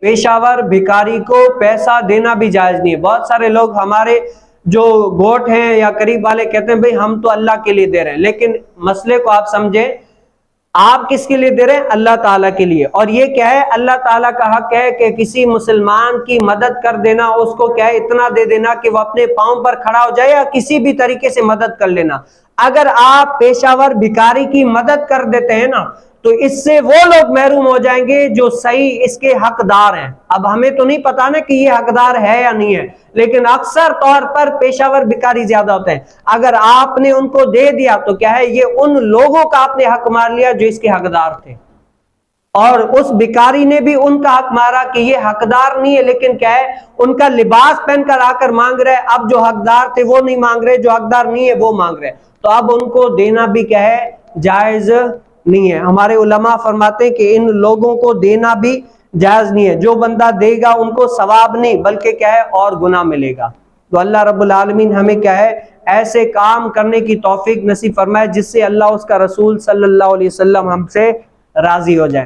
پیشاور بھکاری کو پیسہ دینا بھی جائز نہیں ہے۔ بہت سارے لوگ ہمارے جو گوٹ ہیں یا قریب والے کہتے ہیں بھئی ہم تو اللہ کے لیے دے رہے ہیں، لیکن مسئلے کو آپ سمجھیں، آپ کس کے لیے دے رہے ہیں؟ اللہ تعالیٰ کے لیے۔ اور یہ کیا ہے؟ اللہ تعالیٰ کا حق ہے کہ کسی مسلمان کی مدد کر دینا، اس کو کیا ہے اتنا دے دینا کہ وہ اپنے پاؤں پر کھڑا ہو جائے، یا کسی بھی طریقے سے مدد کر لینا۔ اگر آپ پیشاور بھکاری کی مدد کر دیتے ہیں نا، تو اس سے وہ لوگ محروم ہو جائیں گے جو صحیح اس کے حقدار ہیں۔ اب ہمیں تو نہیں پتا نا کہ یہ حقدار ہے یا نہیں ہے، لیکن اکثر طور پر پیشاور بھکاری زیادہ ہوتے ہیں۔ اگر آپ نے ان کو دے دیا تو کیا ہے، یہ ان لوگوں کا آپ نے حق مار لیا جو اس کے حقدار تھے، اور اس بھکاری نے بھی ان کا حق مارا کہ یہ حقدار نہیں ہے، لیکن کیا ہے ان کا لباس پہن کر آ کر مانگ رہے، اب جو حقدار تھے وہ نہیں مانگ رہے، جو حقدار نہیں ہے وہ مانگ رہے، تو اب ان کو دینا بھی کیا ہے، جائز نہیں ہے۔ ہمارے علماء فرماتے ہیں کہ ان لوگوں کو دینا بھی جائز نہیں ہے۔ جو بندہ دے گا ان کو ثواب نہیں بلکہ کیا ہے اور گناہ ملے گا۔ تو اللہ رب العالمین ہمیں کیا ہے ایسے کام کرنے کی توفیق نصیب فرمائے جس سے اللہ اس کا رسول صلی اللہ علیہ وسلم ہم سے راضی ہو جائے۔